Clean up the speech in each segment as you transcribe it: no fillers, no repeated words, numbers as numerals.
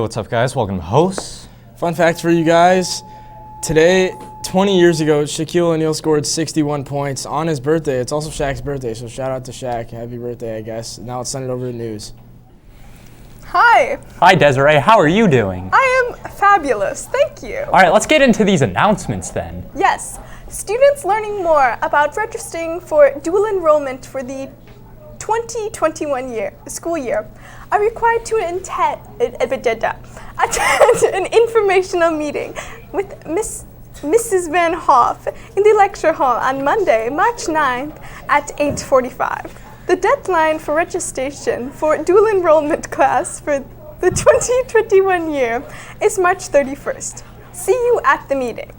what's up, guys? Welcome to Hosts. Fun fact for you guys. Today, 20 years ago, Shaquille O'Neal scored 61 points on his birthday. It's also Shaq's birthday, so shout out to Shaq. Happy birthday, I guess. Now let's send it over to news. Hi. Hi, Desiree. How are you doing? I am fabulous. Thank you. All right, let's get into these announcements then. Yes. Students learning more about registering for dual enrollment for the 2021 school year are required to attend an informational meeting with Mrs. Van Hoff in the lecture hall on Monday, March 9th at 8:45. The deadline for registration for dual enrollment class for the 2021 year is March 31st. See you at the meeting.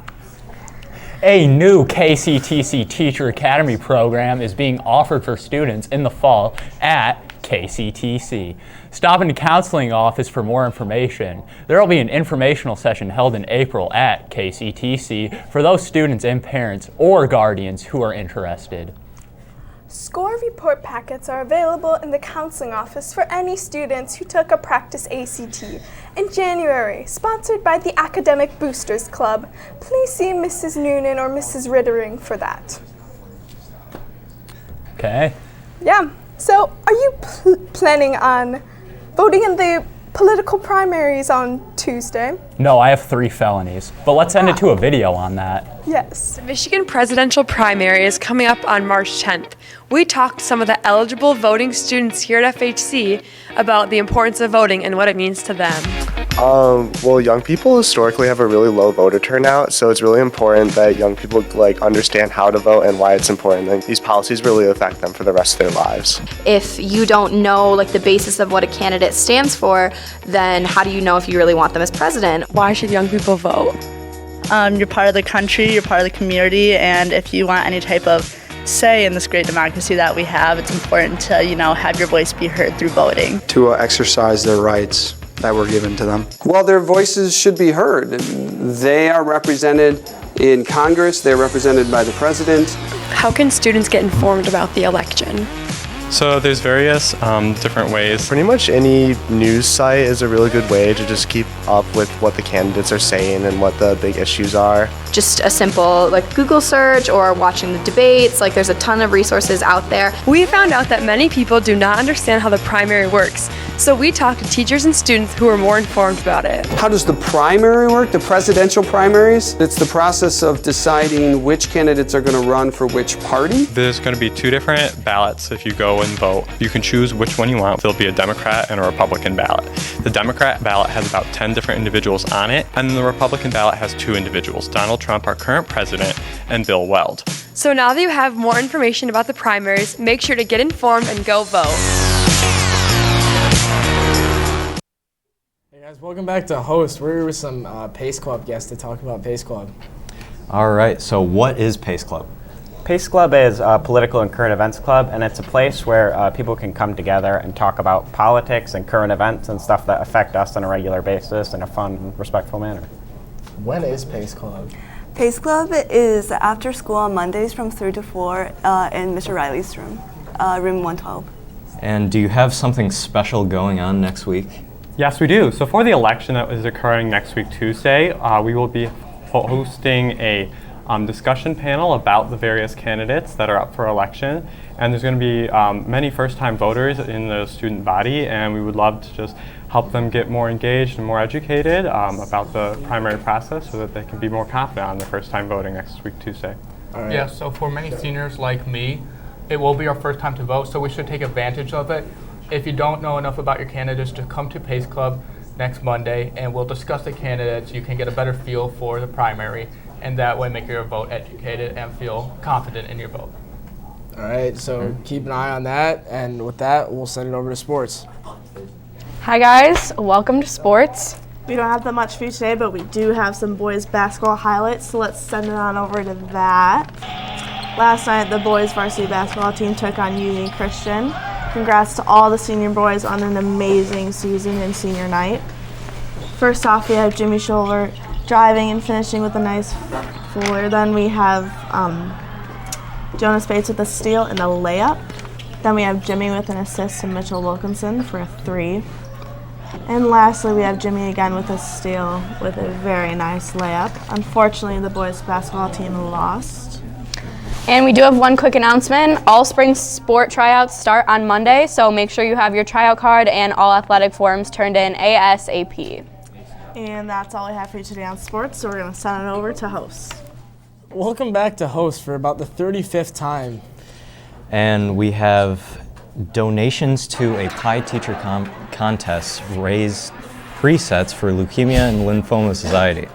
A new KCTC Teacher Academy program is being offered for students in the fall at KCTC. Stop in the counseling office for more information. There will be an informational session held in April at KCTC for those students and parents or guardians who are interested. Score report packets are available in the counseling office for any students who took a practice ACT in January, sponsored by the Academic Boosters Club. Please see Mrs. Noonan or Mrs. Rittering for that. Okay. Yeah, so are you planning on voting in the political primaries on Tuesday? No, I have 3 felonies, but let's send it to a video on that. Yes. The Michigan presidential primary is coming up on March 10th. We talked to some of the eligible voting students here at FHC about the importance of voting and what it means to them. Well, young people historically have a really low voter turnout, so it's really important that young people understand how to vote and why it's important. These policies really affect them for the rest of their lives. If you don't know the basis of what a candidate stands for, then how do you know if you really want them as president? Why should young people vote? You're part of the country, you're part of the community, and if you want any type of say in this great democracy that we have, it's important to, have your voice be heard through voting. To exercise their rights that were given to them. Well, their voices should be heard. They are represented in Congress, they're represented by the president. How can students get informed about the election? So there's various different ways. Pretty much any news site is a really good way to just keep up with what the candidates are saying and what the big issues are. Just a simple Google search or watching the debates. There's a ton of resources out there. We found out that many people do not understand how the primary works, so we talked to teachers and students who are more informed about it. How does the primary work, the presidential primaries? It's the process of deciding which candidates are going to run for which party. There's going to be 2 different ballots if you go and vote. You can choose which one you want. There'll be a Democrat and a Republican ballot. The Democrat ballot has about 10 different individuals on it, and the Republican ballot has 2 individuals, Donald Trump, our current president, and Bill Weld. So now that you have more information about the primaries, make sure to get informed and go vote. Hey guys, welcome back to Host. We're here with some Pace Club guests to talk about Pace Club. All right, so what is Pace Club? Pace Club is a political and current events club, and it's a place where people can come together and talk about politics and current events and stuff that affect us on a regular basis in a fun, respectful manner. When is Pace Club? Pace Club is after school on Mondays from 3 to 4 in Mr. Riley's room, room 112. And do you have something special going on next week? Yes, we do. So for the election that is occurring next week, Tuesday, we will be hosting a discussion panel about the various candidates that are up for election, and there's going to be many first-time voters in the student body, and we would love to just help them get more engaged and more educated about the primary process so that they can be more confident on their first time voting next week, Tuesday. All right. Yeah, so for many seniors like me, it will be our first time to vote, so we should take advantage of it. If you don't know enough about your candidates, just come to Pace Club next Monday, and we'll discuss the candidates. You can get a better feel for the primary, and that way make your vote educated and feel confident in your vote. All right, so keep an eye on that, and with that, we'll send it over to sports. Hi guys, welcome to sports. We don't have that much for you today, but we do have some boys basketball highlights, so let's send it on over to that. Last night, the boys varsity basketball team took on Union Christian. Congrats to all the senior boys on an amazing season and senior night. First off, we have Jimmy Scholler driving and finishing with a nice floor. Then we have Jonas Bates with a steal and a layup. Then we have Jimmy with an assist to Mitchell Wilkinson for a 3. And lastly, we have Jimmy again with a steal with a very nice layup. Unfortunately, the boys basketball team lost. And we do have one quick announcement. All spring sport tryouts start on Monday, so make sure you have your tryout card and all athletic forms turned in ASAP. And that's all we have for you today on sports, so we're going to send it over to hosts. Welcome back to host for about the 35th time. And we have donations to a pie teacher contest raised presets for Leukemia and Lymphoma Society.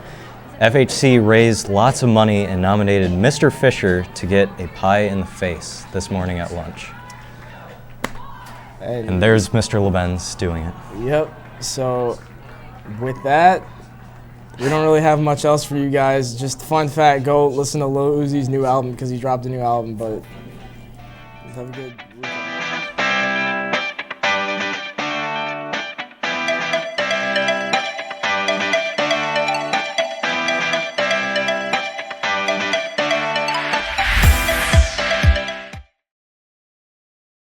FHC raised lots of money and nominated Mr. Fisher to get a pie in the face this morning at lunch. And there's Mr. Lebenz doing it. Yep. So with that, we don't really have much else for you guys. Just fun fact, go listen to Lil Uzi's new album because he dropped a new album, but have a good week.